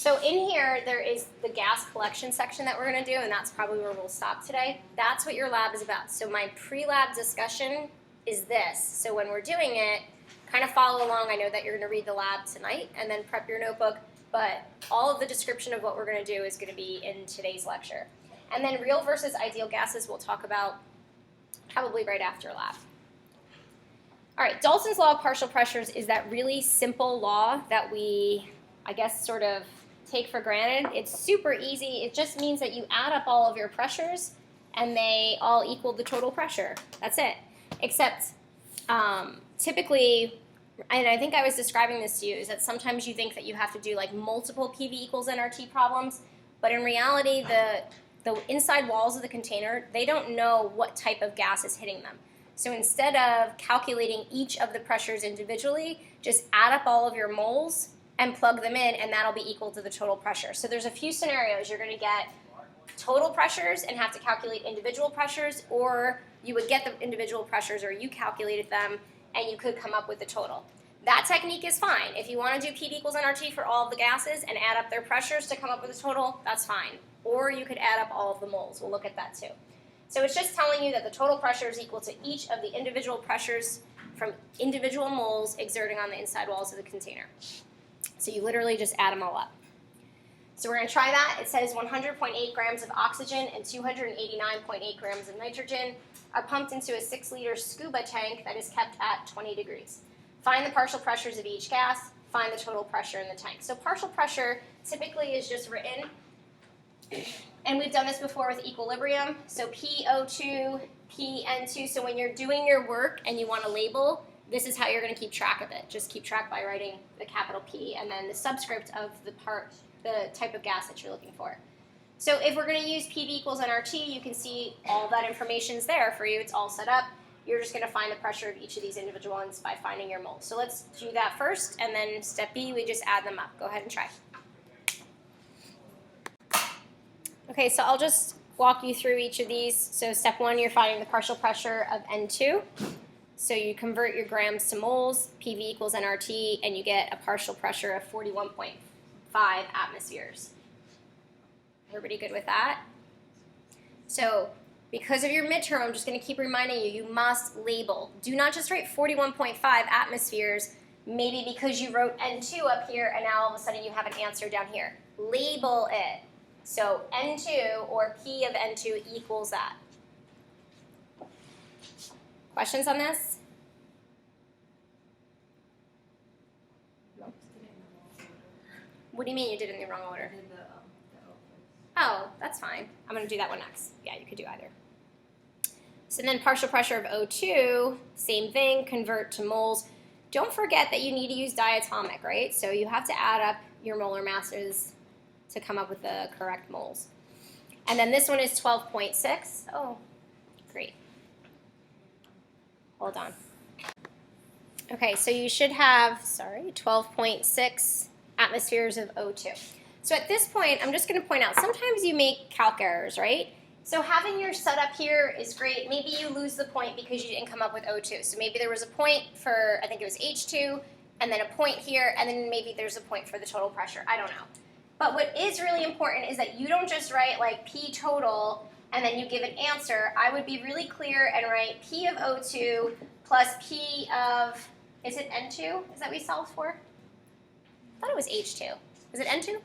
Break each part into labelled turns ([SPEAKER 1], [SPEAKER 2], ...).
[SPEAKER 1] So in here, there is the gas collection section that we're going to do, and that's probably where we'll stop today. That's what your lab is about. So my pre-lab discussion is this. So when we're doing it, kind of follow along. I know that you're going to read the lab tonight and then prep your notebook, but all of the description of what we're going to do is going to be in today's lecture. And then real versus ideal gases we'll talk about probably right after lab. All right, Dalton's law of partial pressures is that really simple law that we, I guess, sort of take for granted. It's super easy. It just means that you add up all of your pressures and they all equal the total pressure. That's it. Except typically, and I think I was describing this to you, is that sometimes you think that you have to do like multiple PV equals nRT problems, but in reality, the inside walls of the container, they don't know what type of gas is hitting them. So instead of calculating each of the pressures individually, just add up all of your moles and plug them in, and that'll be equal to the total pressure. So there's a few scenarios. You're going to get total pressures and have to calculate individual pressures, or you would get the individual pressures, or you calculated them, and you could come up with the total. That technique is fine. If you want to do PV equals nRT for all of the gases and add up their pressures to come up with a total, that's fine. Or you could add up all of the moles. We'll look at that too. So it's just telling you that the total pressure is equal to each of the individual pressures from individual moles exerting on the inside walls of the container. So you literally just add them all up. So we're going to try that. It says 100.8 grams of oxygen and 289.8 grams of nitrogen are pumped into a 6-liter scuba tank that is kept at 20 degrees. Find the partial pressures of each gas. Find the total pressure in the tank. So partial pressure typically is just written, and we've done this before with equilibrium. So PO2, PN2. So when you're doing your work and you want to label, this is how you're going to keep track of it. Just keep track by writing the capital P and then the subscript of the type of gas that you're looking for. So if we're going to use PV equals nRT, you can see all that information's there for you. It's all set up. You're just going to find the pressure of each of these individual ones by finding your moles. So let's do that first, and then step B, we just add them up. Go ahead and try. Okay, so I'll just walk you through each of these. So step 1, you're finding the partial pressure of N2. So you convert your grams to moles, PV equals nRT, and you get a partial pressure of 41.5 atmospheres. Everybody good with that? So because of your midterm, I'm just going to keep reminding you, you must label. Do not just write 41.5 atmospheres, maybe because you wrote N2 up here, and now all of a sudden you have an answer down here. Label it. So N2, or P of N2, equals that. Questions on this? What do you mean you did it in the wrong order? Oh, that's fine. I'm going to do that one next. Yeah, you could do either. So then partial pressure of O2, same thing, convert to moles. Don't forget that you need to use diatomic, right? So you have to add up your molar masses to come up with the correct moles. And then this one is 12.6. Oh, great. Hold on. Okay, so you should have, 12.6 atmospheres of O2. So at this point, I'm just going to point out, sometimes you make calc errors, right? So having your setup here is great. Maybe you lose the point because you didn't come up with O2. So maybe there was a point for, I think it was H2, and then a point here, and then maybe there's a point for the total pressure. I don't know. But what is really important is that you don't just write like P total and then you give an answer. I would be really clear and write P of O2 plus P of, is it N2? Is that what we solved for? I thought it was H2. Is it N2?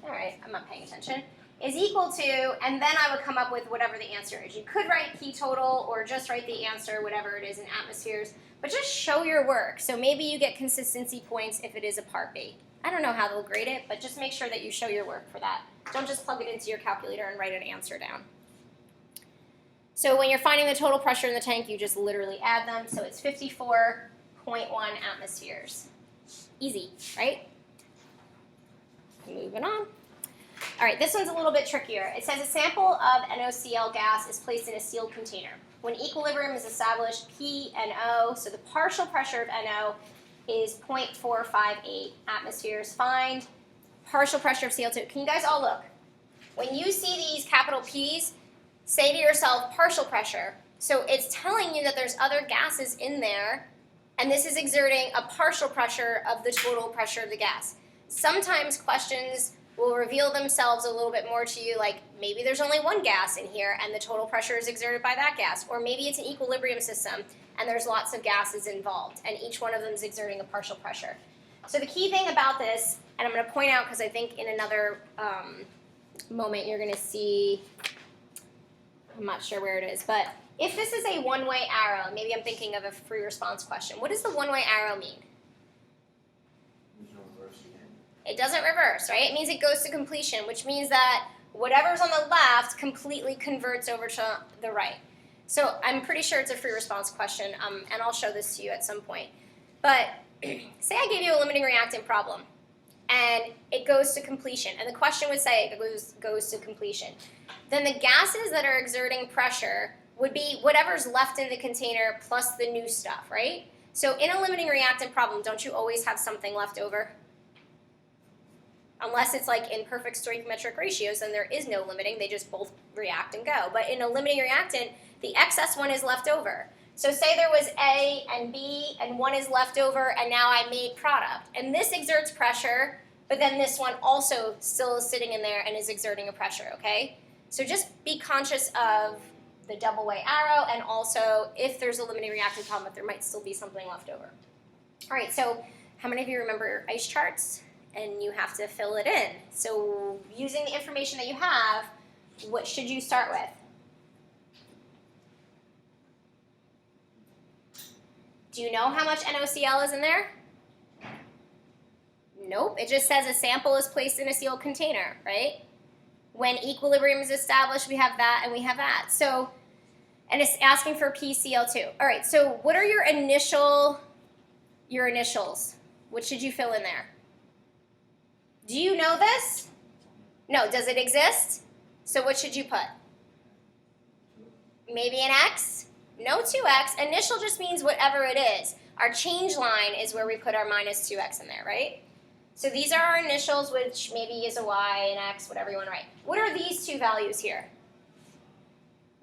[SPEAKER 1] All right, I'm not paying attention. Is equal to, and then I would come up with whatever the answer is. You could write P total or just write the answer, whatever it is in atmospheres, but just show your work. So maybe you get consistency points if it is a part B. I don't know how they'll grade it, but just make sure that you show your work for that. Don't just plug it into your calculator and write an answer down. So when you're finding the total pressure in the tank, you just literally add them. So it's 54.1 atmospheres. Easy, right? Moving on. All right, this one's a little bit trickier. It says a sample of NaCl gas is placed in a sealed container. When equilibrium is established, P and O, so the partial pressure of NO, is 0.458 atmospheres. Find partial pressure of CO2. Can you guys all look? When you see these capital P's, say to yourself partial pressure. So it's telling you that there's other gases in there, and this is exerting a partial pressure of the total pressure of the gas. sometimes questions will reveal themselves a little bit more to you, like maybe there's only one gas in here and the total pressure is exerted by that gas, or maybe it's an equilibrium system and there's lots of gases involved and each one of them is exerting a partial pressure. So the key thing about this, and I'm going to point out because I think in another moment you're going to see, I'm not sure where it is, but if this is a one-way arrow, maybe I'm thinking of a free response question. What does the one-way arrow mean? It doesn't reverse, right? It means it goes to completion, which means that whatever's on the left completely converts over to the right. So I'm pretty sure it's a free response question, and I'll show this to you at some point. But say I gave you a limiting reactant problem, and it goes to completion, and the question would say it goes to completion. Then the gases that are exerting pressure would be whatever's left in the container plus the new stuff, right? So in a limiting reactant problem, don't you always have something left over? Unless it's like in perfect stoichiometric ratios, then there is no limiting. They just both react and go. But in a limiting reactant, the excess one is left over. So say there was A and B, and one is left over, and now I made product. And this exerts pressure, but then this one also still is sitting in there and is exerting a pressure, okay? So just be conscious of the double way arrow, and also if there's a limiting reactant problem, that there might still be something left over. All right, so how many of you remember ice charts? And you have to fill it in. So using the information that you have, what should you start with? Do you know how much NaCl is in there? Nope, it just says a sample is placed in a sealed container, right? When equilibrium is established, we have that and we have that. So, and it's asking for PCl2. All right, so what are your initials? What should you fill in there? Do you know this? No, does it exist? So what should you put? Maybe an X? No 2X. Initial just means whatever it is. Our change line is where we put our minus 2X in there, right? So these are our initials, which maybe is a Y, an X, whatever you want to write. What are these two values here?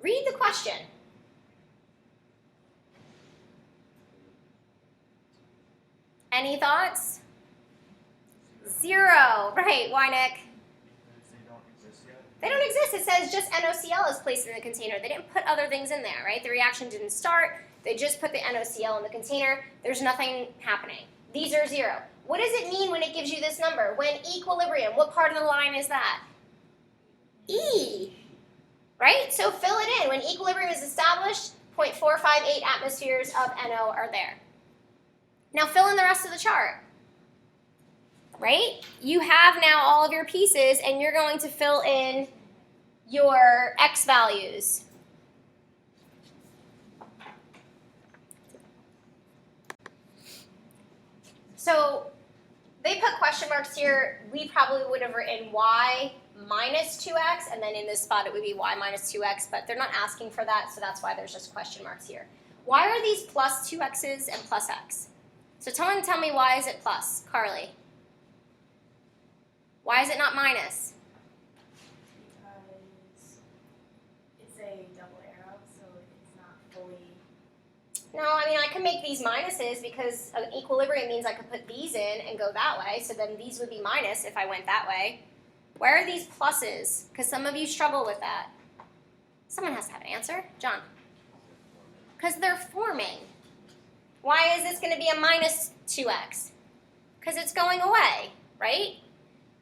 [SPEAKER 1] Read the question. Any thoughts? 0. Right, why, Nick? They don't exist. It says just NaCl is placed in the container. They didn't put other things in there, right? The reaction didn't start. They just put the NaCl in the container. There's nothing happening. These are 0. What does it mean when it gives you this number? When equilibrium, what part of the line is that? E, right? So fill it in. When equilibrium is established, 0.458 atmospheres of NO are there. Now fill in the rest of the chart. Right? You have now all of your pieces, and you're going to fill in your X values. So they put question marks here. We probably would have written Y minus 2X, and then in this spot it would be Y minus 2X, but they're not asking for that, so that's why there's just question marks here. Why are these plus 2X's and plus X? So tell me why is it plus, Carly? Why is it not minus?
[SPEAKER 2] Because it's a double arrow, so it's not fully...
[SPEAKER 1] No, I mean, I can make these minuses because equilibrium means I could put these in and go that way, so then these would be minus if I went that way. Where are these pluses? Because some of you struggle with that. Someone has to have an answer. John. Because they're forming. Why is this going to be a minus 2X? Because it's going away, right?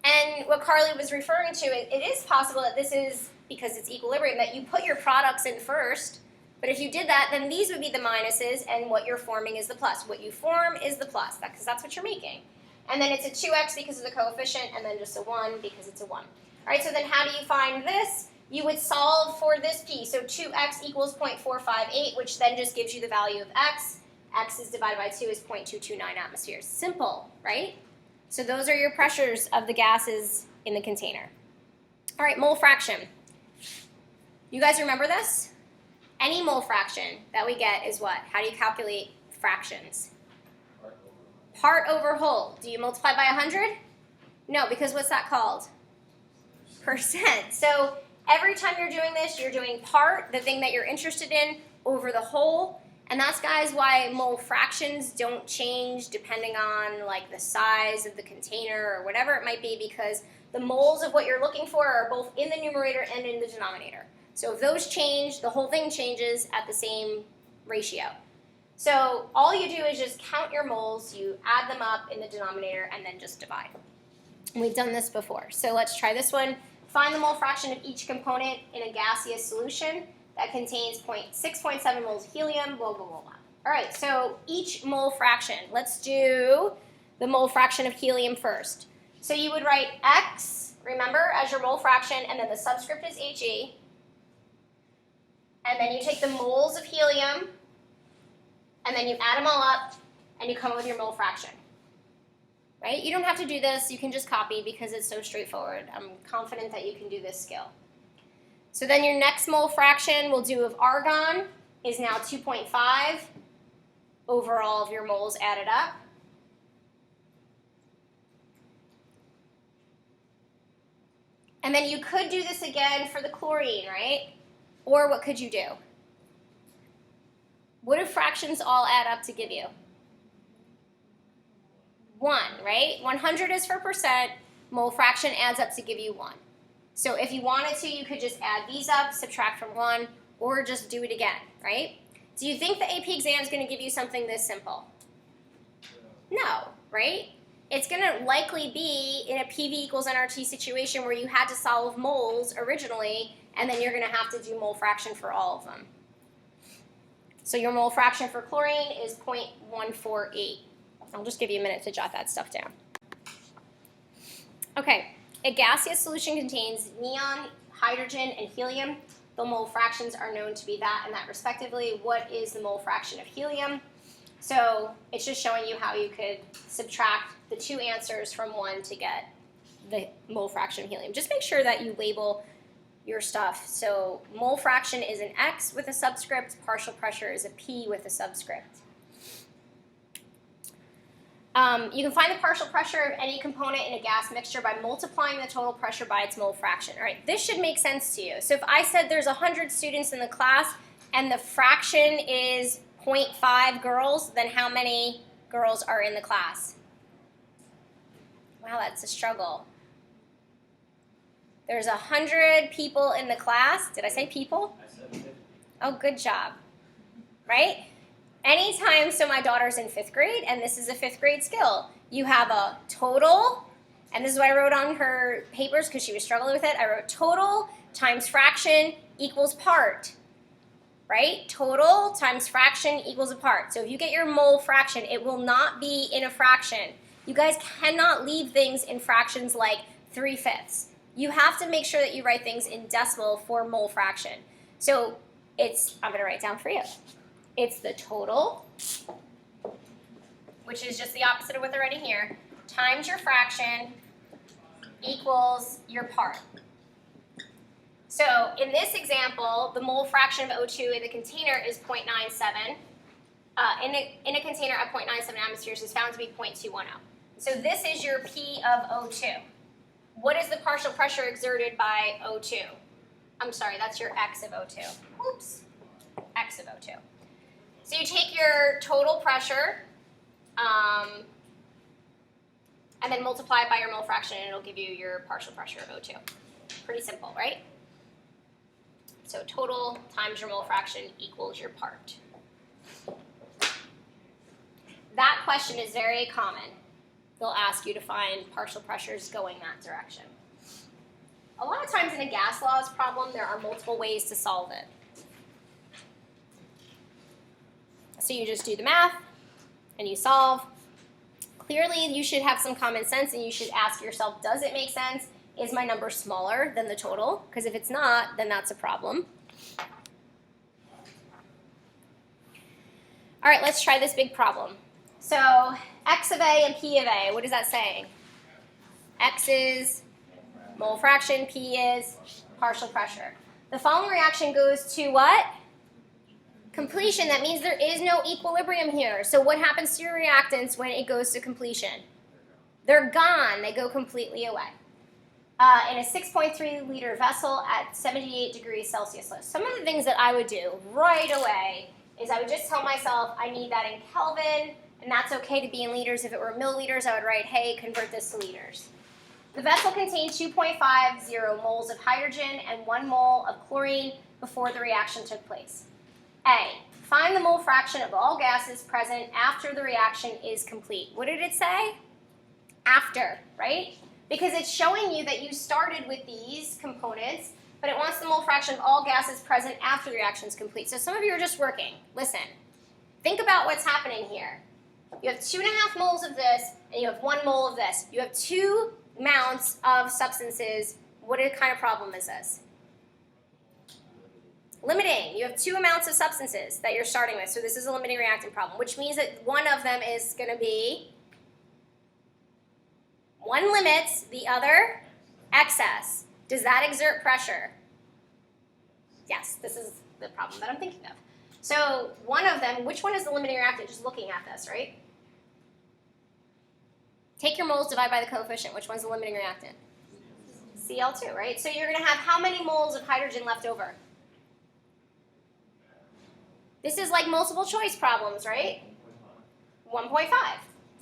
[SPEAKER 1] And what Carly was referring to, it is possible that this is, because it's equilibrium, that you put your products in first, but if you did that, then these would be the minuses, and what you're forming is the plus. What you form is the plus, because that's what you're making. And then it's a 2X because of the coefficient, and then just a 1 because it's a 1. All right, so then how do you find this? You would solve for this piece. So 2X equals 0.458, which then just gives you the value of X. X is divided by 2 is 0.229 atmospheres. Simple, right? So those are your pressures of the gases in the container. All right, mole fraction. You guys remember this? Any mole fraction that we get is what? How do you calculate fractions? Part over whole. Do you multiply by 100? No, because what's that called? Percent. So every time you're doing this, you're doing part, the thing that you're interested in, over the whole. And that's, guys, why mole fractions don't change depending on like the size of the container or whatever it might be, because the moles of what you're looking for are both in the numerator and in the denominator. So if those change, the whole thing changes at the same ratio. So all you do is just count your moles, you add them up in the denominator, and then just divide. And we've done this before. So let's try this one. Find the mole fraction of each component in a gaseous solution that contains 6.7 moles helium, blah, blah, blah, blah. All right, so each mole fraction. Let's do the mole fraction of helium first. So you would write X, remember, as your mole fraction, and then the subscript is He. And then you take the moles of helium, and then you add them all up, and you come up with your mole fraction. Right? You don't have to do this. You can just copy because it's so straightforward. I'm confident that you can do this skill. So then your next mole fraction we'll do of argon is now 2.5 over all of your moles added up. And then you could do this again for the chlorine, right? Or what could you do? What do fractions all add up to give you? 1, right? 100 is for percent. Mole fraction adds up to give you 1. So if you wanted to, you could just add these up, subtract from 1, or just do it again, right? Do you think the AP exam is going to give you something this simple? No, right? It's going to likely be in a PV equals nRT situation where you had to solve moles originally, and then you're going to have to do mole fraction for all of them. So your mole fraction for chlorine is 0.148. I'll just give you a minute to jot that stuff down. Okay, a gaseous solution contains neon, hydrogen, and helium. The mole fractions are known to be that and that respectively. What is the mole fraction of helium? So it's just showing you how you could subtract the two answers from one to get the mole fraction of helium. Just make sure that you label your stuff. So mole fraction is an X with a subscript, partial pressure is a P with a subscript. You can find the partial pressure of any component in a gas mixture by multiplying the total pressure by its mole fraction. All right, this should make sense to you. So if I said there's 100 students in the class and the fraction is 0.5 girls, then how many girls are in the class? Wow, that's a struggle. There's 100 people in the class. Did I say people?
[SPEAKER 3] I said 50.
[SPEAKER 1] Oh, good job. Right? Anytime, so my daughter's in 5th grade, and this is a 5th grade skill. You have a total, and this is what I wrote on her papers because she was struggling with it. I wrote total times fraction equals part. Right? Total times fraction equals a part. So if you get your mole fraction, it will not be in a fraction. You guys cannot leave things in fractions like 3/5. You have to make sure that you write things in decimal for mole fraction. So I'm going to write down for you. It's the total, which is just the opposite of what they're writing here, times your fraction equals your part. So in this example, the mole fraction of O2 in the container is 0.97. In a container of 0.97 atmospheres is found to be 0.210. So this is your P of O2. What is the partial pressure exerted by O2? I'm sorry, that's your X of O2. Oops, X of O2. So you take your total pressure and then multiply it by your mole fraction, and it'll give you your partial pressure of O2. Pretty simple, right? So total times your mole fraction equals your part. That question is very common. They'll ask you to find partial pressures going that direction. A lot of times in a gas laws problem, there are multiple ways to solve it. So you just do the math and you solve. Clearly, you should have some common sense and you should ask yourself, does it make sense? Is my number smaller than the total? Because if it's not, then that's a problem. All right, let's try this big problem. So X of A and P of A, what is that saying? X is mole fraction, P is partial pressure. The following reaction goes to what? Completion. That means there is no equilibrium here. So what happens to your reactants when it goes to completion? They're gone. They go completely away. In a 6.3 liter vessel at 78 degrees Celsius. Some of the things that I would do right away is I would just tell myself I need that in Kelvin, and that's okay to be in liters. If it were milliliters, I would write, hey, convert this to liters. The vessel contained 2.50 moles of hydrogen and 1 mole of chlorine before the reaction took place. A, find the mole fraction of all gases present after the reaction is complete. What did it say? After, right? Because it's showing you that you started with these components, but it wants the mole fraction of all gases present after the reaction is complete. So some of you are just working. Listen, think about what's happening here. You have 2.5 moles of this, and you have 1 mole of this. You have 2 amounts of substances. What kind of problem is this? Limiting. You have 2 amounts of substances that you're starting with. So this is a limiting reactant problem, which means that one of them is going to be, one limits, the other excess. Does that exert pressure? Yes, this is the problem that I'm thinking of. So one of them, which one is the limiting reactant? Just looking at this, right? Take your moles, divide by the coefficient. Which one's the limiting reactant? Cl2, right? So you're going to have how many moles of hydrogen left over? This is like multiple choice problems, right? 1.5,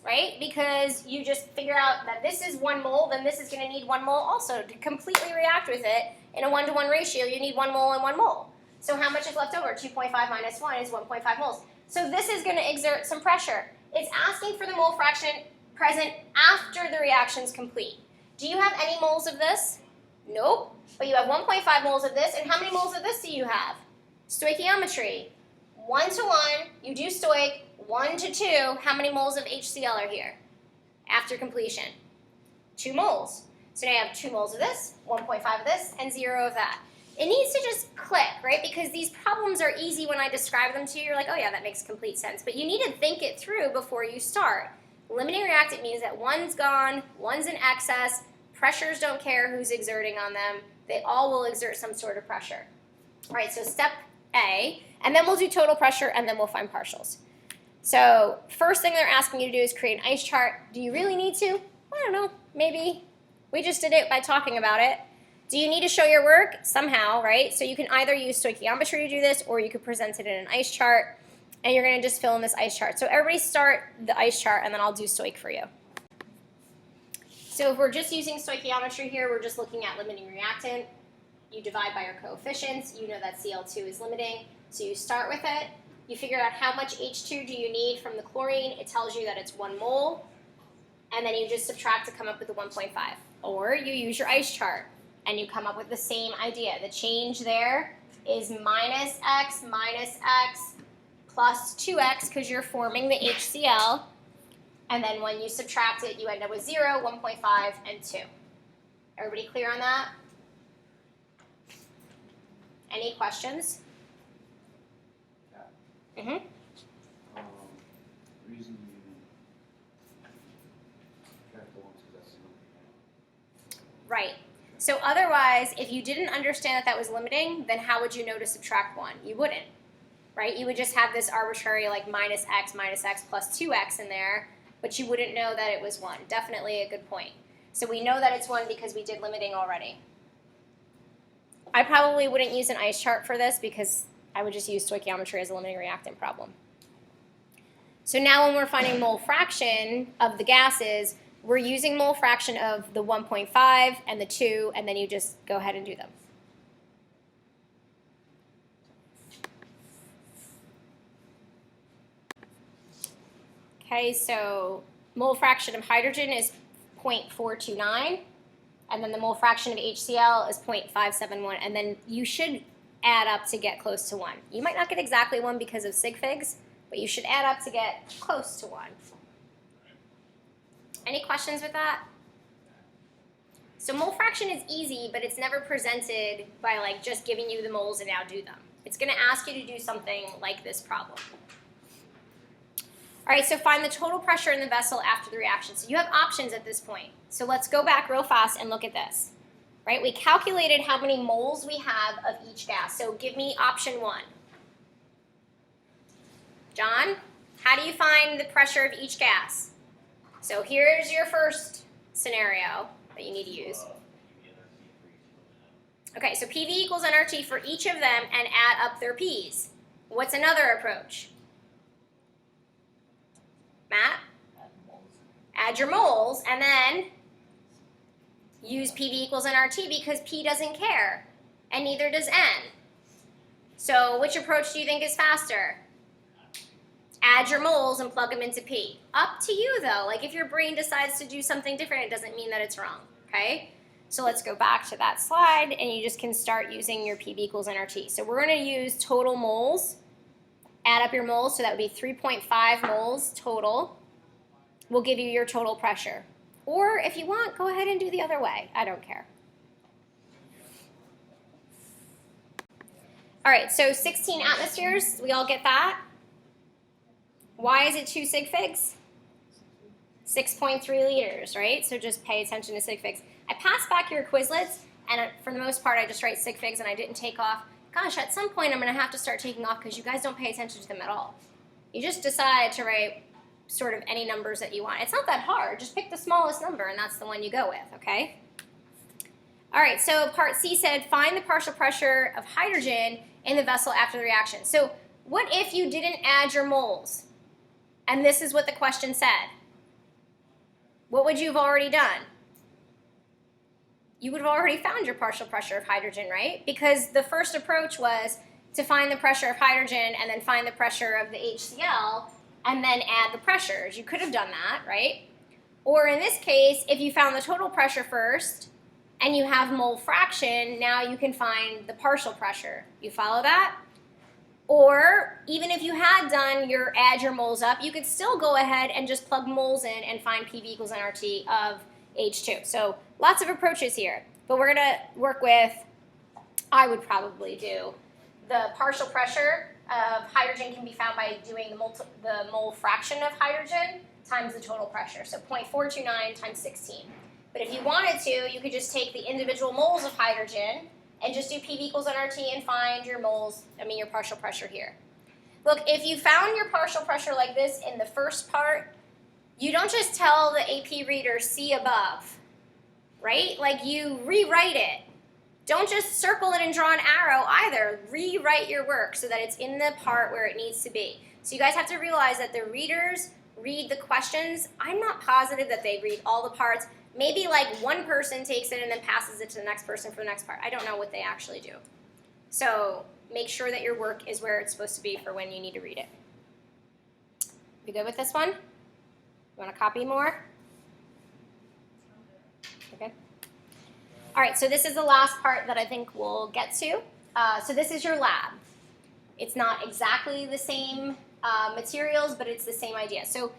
[SPEAKER 1] right? Because you just figure out that this is 1 mole, then this is going to need 1 mole also. To completely react with it in a 1-to-1 ratio, you need 1 mole and 1 mole. So how much is left over? 2.5 minus 1 is 1.5 moles. So this is going to exert some pressure. It's asking for the mole fraction present after the reaction's complete. Do you have any moles of this? Nope. But you have 1.5 moles of this, and how many moles of this do you have? Stoichiometry. 1-to-1, you do stoic, 1-to-2, how many moles of HCl are here after completion? 2 moles. So now you have 2 moles of this, 1.5 of this, and 0 of that. It needs to just click, right? Because these problems are easy when I describe them to you. You're like, oh yeah, that makes complete sense. But you need to think it through before you start. Limiting reactant means that one's gone, one's in excess, pressures don't care who's exerting on them. They all will exert some sort of pressure. All right, so step A, and then we'll do total pressure, and then we'll find partials. So first thing they're asking you to do is create an ice chart. Do you really need to? I don't know, maybe. We just did it by talking about it. Do you need to show your work? Somehow, right? So you can either use stoichiometry to do this, or you could present it in an ice chart, and you're going to just fill in this ice chart. So everybody start the ice chart, and then I'll do stoich for you. So if we're just using stoichiometry here, we're just looking at limiting reactant. You divide by your coefficients. You know that Cl2 is limiting. So you start with it. You figure out how much H2 do you need from the chlorine. It tells you that it's 1 mole. And then you just subtract to come up with the 1.5. Or you use your ice chart, and you come up with the same idea. The change there is minus x plus 2x, because you're forming the HCl. And then when you subtract it, you end up with 0, 1.5, and 2. Everybody clear on that? Any questions?
[SPEAKER 3] Yeah.
[SPEAKER 1] Mm-hmm.
[SPEAKER 3] The reason you track the ones because that's the number.
[SPEAKER 1] Right. So otherwise, if you didn't understand that that was limiting, then how would you know to subtract 1? You wouldn't, right? You would just have this arbitrary like minus x plus 2x in there, but you wouldn't know that it was 1. Definitely a good point. So we know that it's 1 because we did limiting already. I probably wouldn't use an ice chart for this because I would just use stoichiometry as a limiting reactant problem. So now when we're finding mole fraction of the gases, we're using mole fraction of the 1.5 and the 2, and then you just go ahead and do them. Okay, so mole fraction of hydrogen is 0.429, and then the mole fraction of HCl is 0.571, and then you should add up to get close to 1. You might not get exactly 1 because of sig figs, but you should add up to get close to 1. Any questions with that? So mole fraction is easy, but it's never presented by like just giving you the moles and now do them. It's going to ask you to do something like this problem. All right, so find the total pressure in the vessel after the reaction. So you have options at this point. So let's go back real fast and look at this. Right, we calculated how many moles we have of each gas. So give me option 1. John, how do you find the pressure of each gas? So here's your first scenario that you need to use. Okay, so PV equals nRT for each of them and add up their P's. What's another approach? Matt? Add your moles, and then use PV equals nRT because P doesn't care, and neither does N. So which approach do you think is faster? Add your moles and plug them into P. Up to you though. Like if your brain decides to do something different, it doesn't mean that it's wrong, okay? So let's go back to that slide and you just can start using your PV equals nRT. So we're gonna use total moles. Add up your moles, so that would be 3.5 moles total. Will give you your total pressure. Or if you want, go ahead and do the other way. I don't care. All right, so 16 atmospheres, we all get that? Why is it 2 sig figs? 6.3 liters, right? So just pay attention to sig figs. I passed back your Quizlets, and for the most part, I just write sig figs and I didn't take off. Gosh, at some point I'm gonna have to start taking off because you guys don't pay attention to them at all. You just decide to write sort of any numbers that you want. It's not that hard, just pick the smallest number and that's the one you go with, okay? All right, so part C said, find the partial pressure of hydrogen in the vessel after the reaction. So what if you didn't add your moles? And this is what the question said. What would you have already done? You would have already found your partial pressure of hydrogen, right? Because the first approach was to find the pressure of hydrogen and then find the pressure of the HCl and then add the pressures. You could have done that, right? Or in this case, if you found the total pressure first and you have mole fraction, now you can find the partial pressure. You follow that? Or even if you had done your add your moles up, you could still go ahead and just plug moles in and find PV equals nRT of H2. So lots of approaches here, but we're gonna work with, I would probably do the partial pressure of hydrogen can be found by doing the mole fraction of hydrogen times the total pressure. So 0.429 times 16. But if you wanted to, you could just take the individual moles of hydrogen and just do PV equals nRT and find your your partial pressure here. Look, if you found your partial pressure like this in the first part, you don't just tell the AP reader see above, right? Like you rewrite it. Don't just circle it and draw an arrow either. Rewrite your work so that it's in the part where it needs to be. So you guys have to realize that the readers read the questions. I'm not positive that they read all the parts. Maybe like one person takes it and then passes it to the next person for the next part. I don't know what they actually do. So make sure that your work is where it's supposed to be for when you need to read it. You good with this one? You want to copy more? Okay. All right, so this is the last part that I think we'll get to. So this is your lab. It's not exactly the same materials, but it's the same idea. So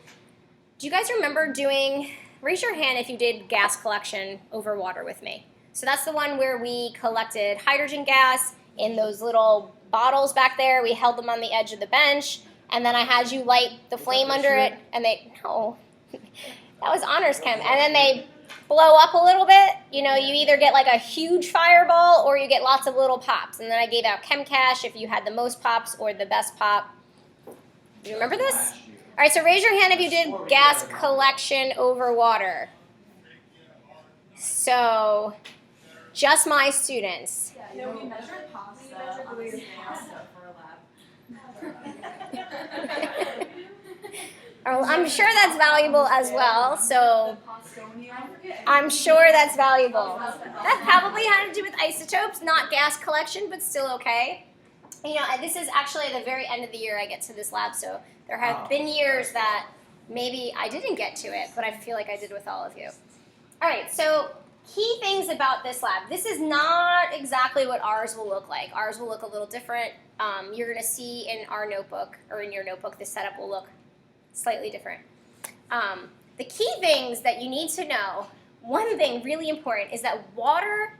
[SPEAKER 1] do you guys remember doing, raise your hand if you did gas collection over water with me. So that's the one where we collected hydrogen gas in those little bottles back there. We held them on the edge of the bench, and then I had you light the flame under it, and no, that was honors chem. And then they blow up a little bit. You know, you either get like a huge fireball or you get lots of little pops. And then I gave out chem cash if you had the most pops or the best pop. Do you remember this? All right, so raise your hand if you did gas collection over water. So, just my students.
[SPEAKER 2] Yeah, we measured pasta on the pasta for a lab.
[SPEAKER 1] Oh, I'm sure that's valuable as well, so I'm sure that's valuable. That probably had to do with isotopes, not gas collection, but still okay. You know, this is actually at the very end of the year I get to this lab, so there have been years that maybe I didn't get to it, but I feel like I did with all of you. All right, so key things about this lab. This is not exactly what ours will look like. Ours will look a little different. You're going to see in our notebook, or in your notebook, the setup will look slightly different. The key things that you need to know, one thing really important is that water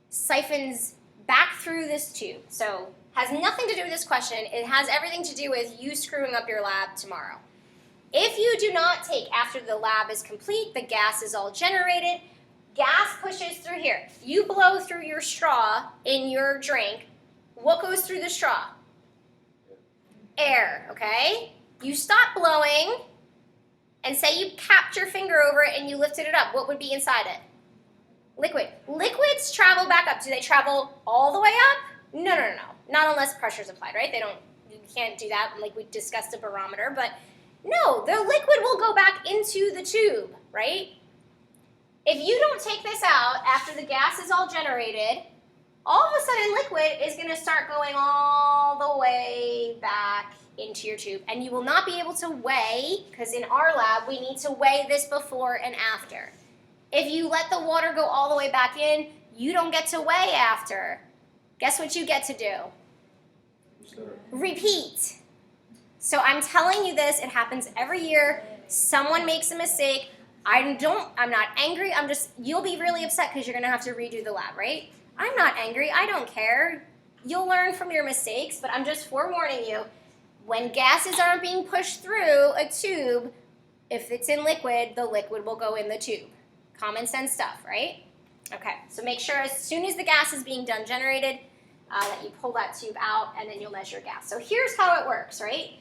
[SPEAKER 1] siphons back through this tube. So has nothing to do with this question. It has everything to do with you screwing up your lab tomorrow. If you do not take, after the lab is complete, the gas is all generated, gas pushes through here. You blow through your straw in your drink. What goes through the straw? Air, okay? You stop blowing, and say you capped your finger over it and you lifted it up. What would be inside it? Liquid. Liquids travel back up. Do they travel all the way up? No. Not unless pressure is applied, right? They don't. we can't do that, like we discussed a barometer, but no, the liquid will go back into the tube, right? If you don't take this out after the gas is all generated, all of a sudden liquid is going to start going all the way back into your tube. And you will not be able to weigh, because in our lab we need to weigh this before and after. If you let the water go all the way back in, you don't get to weigh after. Guess what you get to do? Repeat. So I'm telling you this, it happens every year. Someone makes a mistake. I'm not angry, you'll be really upset because you're gonna have to redo the lab, right? I'm not angry, I don't care. You'll learn from your mistakes, but I'm just forewarning you, when gases aren't being pushed through a tube, if it's in liquid, the liquid will go in the tube. Common sense stuff, right? Okay, so make sure as soon as the gas is being done generated, that you pull that tube out and then you'll measure gas. So here's how it works, right?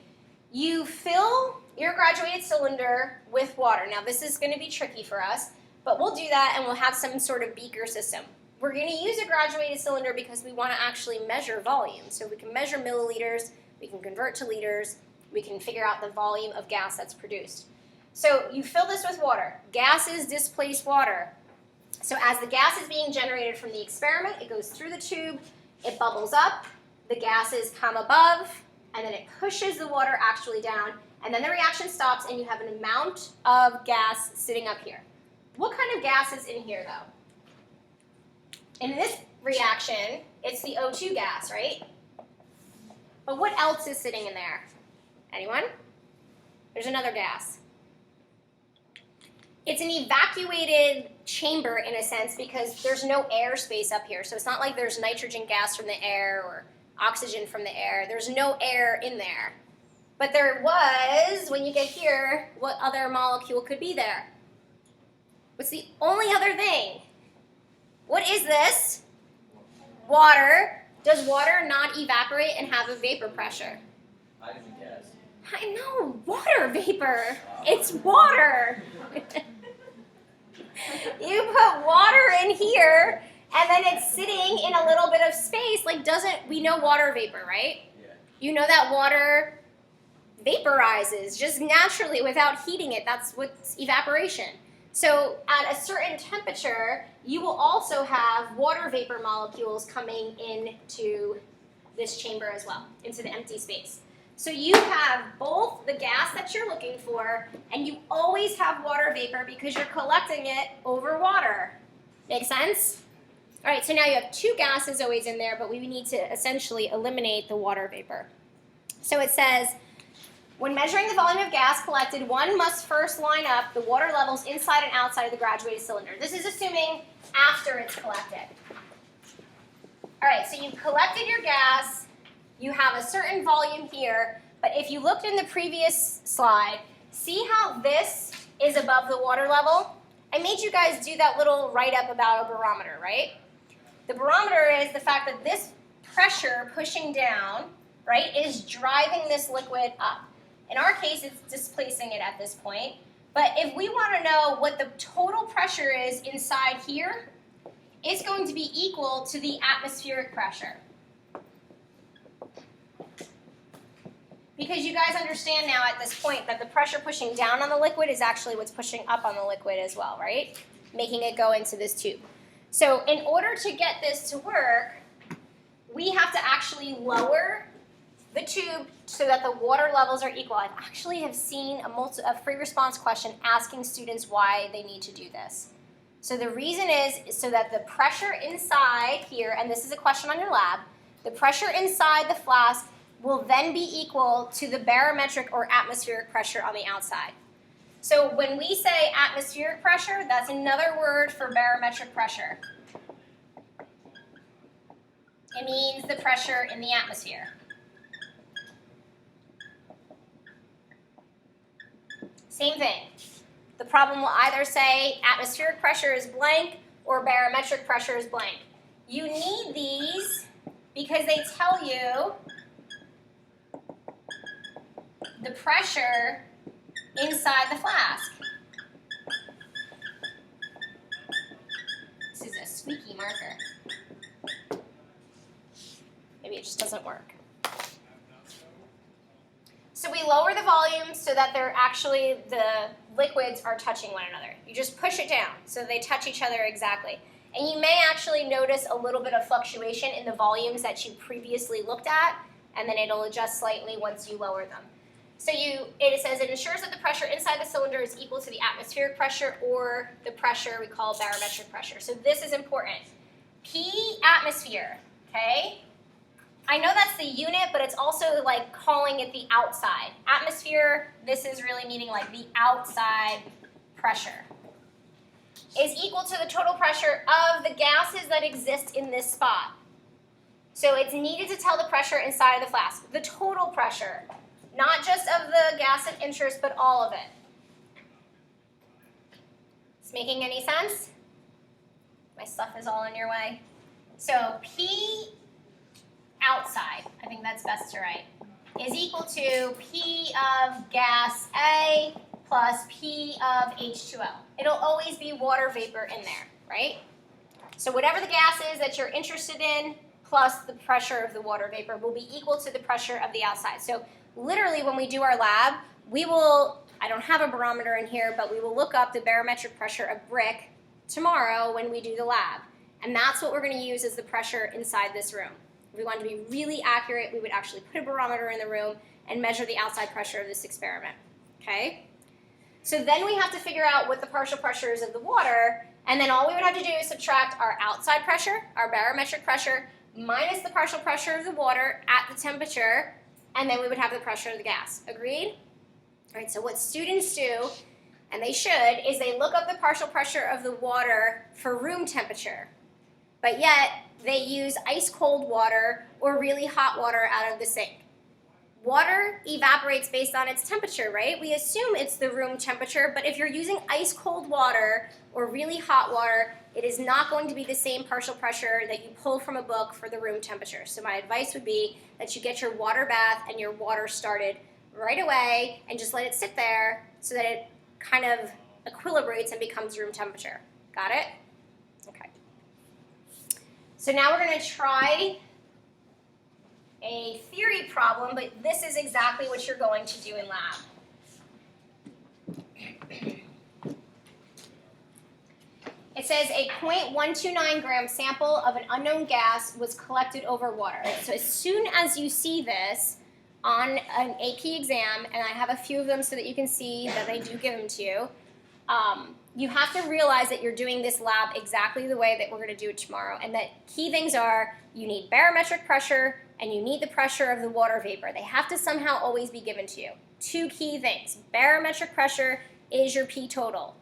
[SPEAKER 1] You fill your graduated cylinder with water. Now this is going to be tricky for us, but we'll do that and we'll have some sort of beaker system. We're going to use a graduated cylinder because we want to actually measure volume. So we can measure milliliters, we can convert to liters, we can figure out the volume of gas that's produced. So you fill this with water. Gases displace water. So as the gas is being generated from the experiment, it goes through the tube, it bubbles up, the gases come above, and then it pushes the water actually down, and then the reaction stops and you have an amount of gas sitting up here. What kind of gas is in here though? In this reaction, it's the O2 gas, right? But what else is sitting in there? Anyone? There's another gas. It's an evacuated chamber in a sense because there's no air space up here. So it's not like there's nitrogen gas from the air or oxygen from the air. There's no air in there. But there was, when you get here, what other molecule could be there? What's the only other thing? What is this? Water. Does water not evaporate and have a vapor pressure?
[SPEAKER 3] Hydrogen gas.
[SPEAKER 1] I know, water vapor. It's water. You put water in here, and then it's sitting in a little bit of space. We know water vapor, right?
[SPEAKER 3] Yeah.
[SPEAKER 1] You know that water vaporizes just naturally without heating it. That's what's evaporation. So at a certain temperature, you will also have water vapor molecules coming into this chamber as well, into the empty space. So you have both the gas that you're looking for, and you always have water vapor because you're collecting it over water. Make sense? All right, so now you have two gases always in there, but we need to essentially eliminate the water vapor. So it says, when measuring the volume of gas collected, one must first line up the water levels inside and outside of the graduated cylinder. This is assuming after it's collected. All right, so you've collected your gas. You have a certain volume here, but if you looked in the previous slide, see how this is above the water level? I made you guys do that little write-up about a barometer, right? The barometer is the fact that this pressure pushing down, right, is driving this liquid up. In our case, it's displacing it at this point, but if we want to know what the total pressure is inside here, it's going to be equal to the atmospheric pressure. Because you guys understand now at this point that the pressure pushing down on the liquid is actually what's pushing up on the liquid as well, right? Making it go into this tube. So in order to get this to work, we have to actually lower the tube so that the water levels are equal. I actually have seen a free response question asking students why they need to do this. So the reason is so that the pressure inside here, and this is a question on your lab, the pressure inside the flask will then be equal to the barometric or atmospheric pressure on the outside. So when we say atmospheric pressure, that's another word for barometric pressure. It means the pressure in the atmosphere. Same thing. The problem will either say atmospheric pressure is blank or barometric pressure is blank. You need these because they tell you the pressure inside the flask. This is a squeaky marker. Maybe it just doesn't work. volumes so that they're actually, the liquids are touching one another. You just push it down so they touch each other exactly. And you may actually notice a little bit of fluctuation in the volumes that you previously looked at, and then it'll adjust slightly once you lower them. So it says it ensures that the pressure inside the cylinder is equal to the atmospheric pressure or the pressure we call barometric pressure. So this is important. P atmosphere, okay? I know that's the unit, but it's also like calling it the outside. Atmosphere, this is really meaning like the outside pressure, is equal to the total pressure of the gases that exist in this spot. So it's needed to tell the pressure inside of the flask, the total pressure, not just of the gas of interest, but all of it. Is making any sense? My stuff is all in your way. So P outside, I think that's best to write, is equal to P of gas A plus P of H2O. It'll always be water vapor in there, right? So whatever the gas is that you're interested in plus the pressure of the water vapor will be equal to the pressure of the outside. So literally when we do our lab, we will, I don't have a barometer in here, but we will look up the barometric pressure of brick tomorrow when we do the lab. And that's what we're going to use as the pressure inside this room. If we want to be really accurate, we would actually put a barometer in the room and measure the outside pressure of this experiment, okay? So then we have to figure out what the partial pressure is of the water, and then all we would have to do is subtract our outside pressure, our barometric pressure, minus the partial pressure of the water at the temperature, and then we would have the pressure of the gas. Agreed? All right, so what students do, and they should, is they look up the partial pressure of the water for room temperature, but yet they use ice cold water or really hot water out of the sink. Water evaporates based on its temperature, right? We assume it's the room temperature, but if you're using ice cold water or really hot water, it is not going to be the same partial pressure that you pull from a book for the room temperature. So my advice would be that you get your water bath and your water started right away and just let it sit there so that it kind of equilibrates and becomes room temperature. Got it? Okay. So now we're going to try a theory problem, but this is exactly what you're going to do in lab. It says a 0.129 gram sample of an unknown gas was collected over water. So as soon as you see this on an AP exam, and I have a few of them so that you can see that I do give them to you, you have to realize that you're doing this lab exactly the way that we're going to do it tomorrow, and that key things are you need barometric pressure and you need the pressure of the water vapor. They have to somehow always be given to you. Two key things. Barometric pressure is your P total.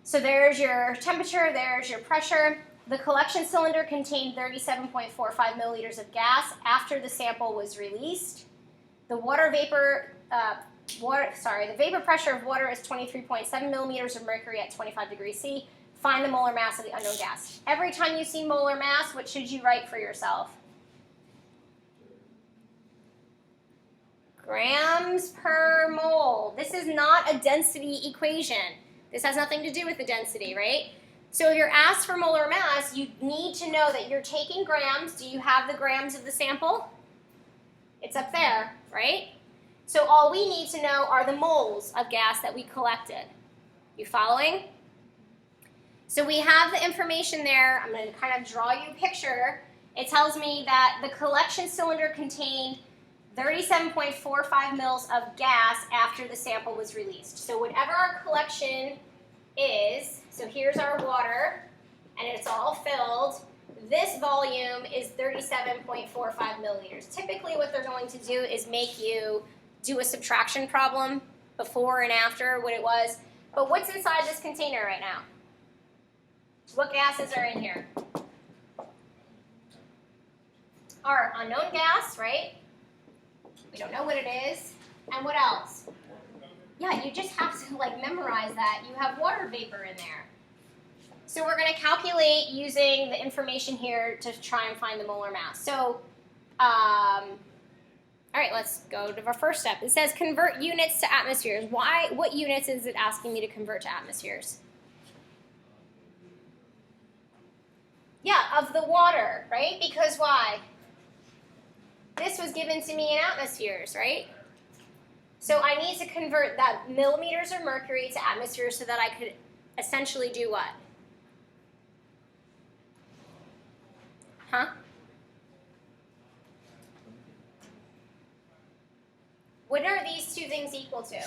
[SPEAKER 1] So there's your temperature, there's your pressure. The collection cylinder contained 37.45 milliliters of gas after the sample was released. The the vapor pressure of water is 23.7 millimeters of mercury at 25 degrees C. Find the molar mass of the unknown gas. Every time you see molar mass, what should you write for yourself? Grams per mole. This is not a density equation. This has nothing to do with the density, right? So if you're asked for molar mass, you need to know that you're taking grams. Do you have the grams of the sample? It's up there, right? So all we need to know are the moles of gas that we collected. You following? So we have the information there. I'm going to kind of draw you a picture. It tells me that the collection cylinder contained 37.45 mils of gas after the sample was released. So whatever our collection is, so here's our water, and it's all filled. This volume is 37.45 milliliters. Typically what they're going to do is make you do a subtraction problem before and after what it was. But what's inside this container right now? What gases are in here? Our unknown gas, right? We don't know what it is. And what else? Yeah, you just have to like memorize that. You have water vapor in there. So we're going to calculate using the information here to try and find the molar mass. So, all right, let's go to our first step. It says convert units to atmospheres. Why? What units is it asking me to convert to atmospheres? Yeah, of the water, right? Because why? This was given to me in atmospheres, right? So I need to convert that millimeters of mercury to atmosphere so that I could essentially do what? Huh? What are these two things equal to?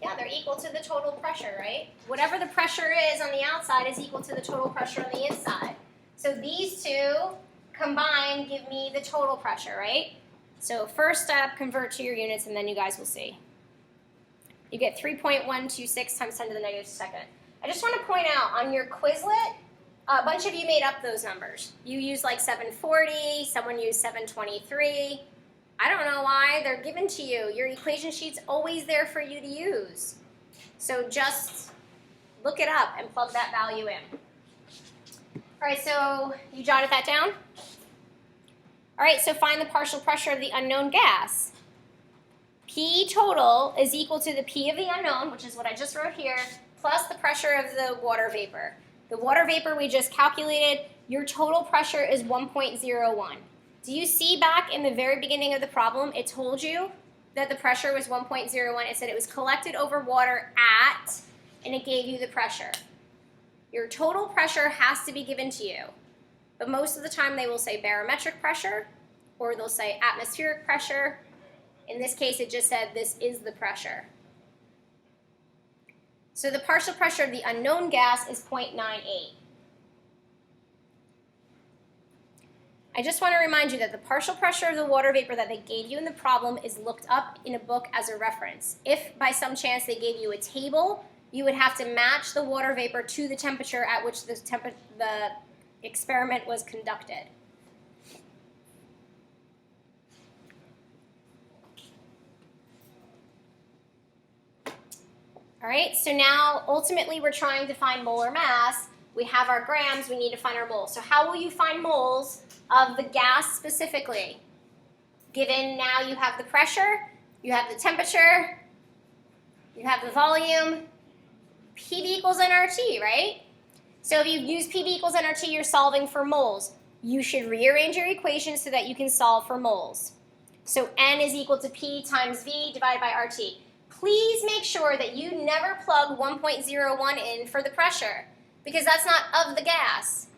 [SPEAKER 1] Yeah, they're equal to the total pressure, right? Whatever the pressure is on the outside is equal to the total pressure on the inside. So these two combined give me the total pressure, right? So first step, convert to your units, and then you guys will see. You get 3.126 times 10 to the negative second. I just want to point out, on your Quizlet, a bunch of you made up those numbers. You used like 740, someone used 723. I don't know why, they're given to you. Your equation sheet's always there for you to use. So just look it up and plug that value in. All right, so you jotted that down? All right, so find the partial pressure of the unknown gas. P total is equal to the P of the unknown, which is what I just wrote here, plus the pressure of the water vapor. The water vapor we just calculated, your total pressure is 1.01. Do you see back in the very beginning of the problem, it told you that the pressure was 1.01. It said it was collected over water at, and it gave you the pressure. Your total pressure has to be given to you. But most of the time they will say barometric pressure, or they'll say atmospheric pressure. In this case, it just said this is the pressure. So the partial pressure of the unknown gas is 0.98. I just want to remind you that the partial pressure of the water vapor that they gave you in the problem is looked up in a book as a reference. If by some chance they gave you a table, you would have to match the water vapor to the temperature at which the experiment was conducted. All right, so now ultimately we're trying to find molar mass. We have our grams, we need to find our moles. So how will you find moles of the gas specifically? Given now you have the pressure, you have the temperature, you have the volume, PV equals nRT, right? So if you use PV equals nRT, you're solving for moles. You should rearrange your equation so that you can solve for moles. So N is equal to P times V divided by RT. Please make sure that you never plug 1.01 in for the pressure, because that's not of the gas.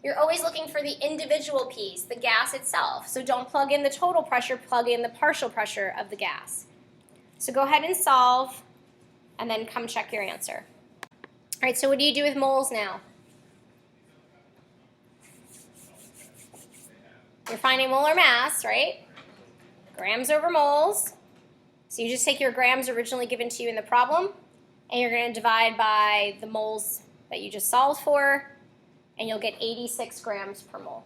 [SPEAKER 1] You're always looking for the individual piece, the gas itself. So don't plug in the total pressure, plug in the partial pressure of the gas. So go ahead and solve, and then come check your answer. All right, so what do you do with moles now? You're finding molar mass, right? Grams over moles. So you just take your grams originally given to you in the problem, and you're going to divide by the moles that you just solved for, and you'll get 86 grams per mole.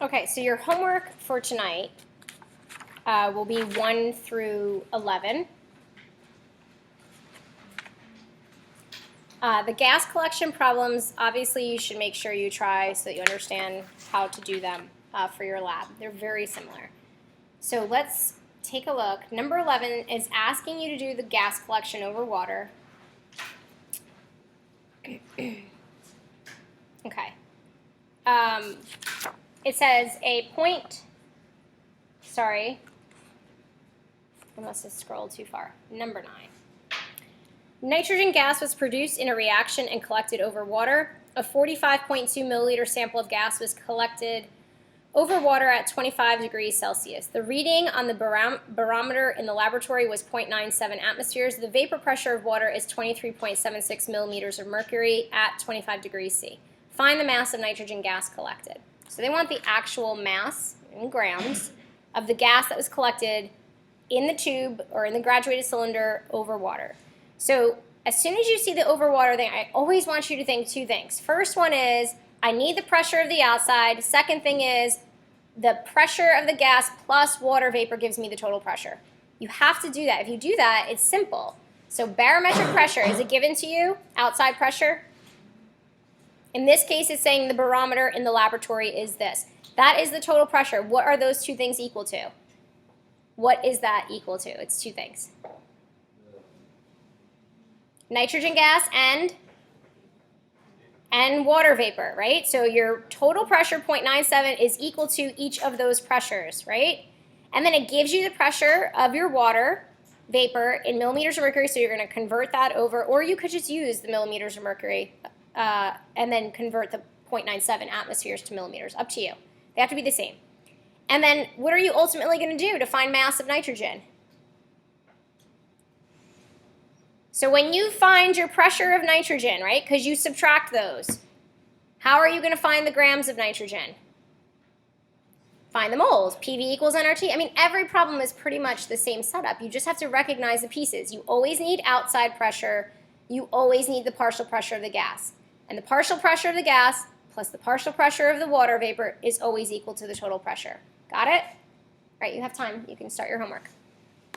[SPEAKER 1] Okay, so your homework for tonight will be 1 through 11. The gas collection problems, obviously you should make sure you try so that you understand how to do them for your lab. They're very similar. So let's take a look. Number 11 is asking you to do the gas collection over water. Okay. It says a point, sorry, I must have scrolled too far. Number 9. Nitrogen gas was produced in a reaction and collected over water. A 45.2 milliliter sample of gas was collected over water at 25 degrees Celsius. The reading on the barometer in the laboratory was 0.97 atmospheres. The vapor pressure of water is 23.76 millimeters of mercury at 25 degrees C. Find the mass of nitrogen gas collected. So they want the actual mass in grams of the gas that was collected in the tube or in the graduated cylinder over water. So as soon as you see the over water thing, I always want you to think two things. First one is, I need the pressure of the outside. Second thing is, the pressure of the gas plus water vapor gives me the total pressure. You have to do that. If you do that, it's simple. So barometric pressure, is it given to you? Outside pressure? In this case, it's saying the barometer in the laboratory is this. That is the total pressure. What are those two things equal to? What is that equal to? It's two things. Nitrogen gas and and water vapor, right? So your total pressure, 0.97, is equal to each of those pressures, right? And then it gives you the pressure of your water vapor in millimeters of mercury, so you're going to convert that over, or you could just use the millimeters of mercury and then convert the 0.97 atmospheres to millimeters, up to you. They have to be the same. And then what are you ultimately going to do to find mass of nitrogen? So when you find your pressure of nitrogen, right, because you subtract those, how are you going to find the grams of nitrogen? Find the moles. PV equals nRT. I mean, every problem is pretty much the same setup. You just have to recognize the pieces. You always need outside pressure. You always need the partial pressure of the gas. And the partial pressure of the gas plus the partial pressure of the water vapor is always equal to the total pressure. Got it? All right, you have time. You can start your homework.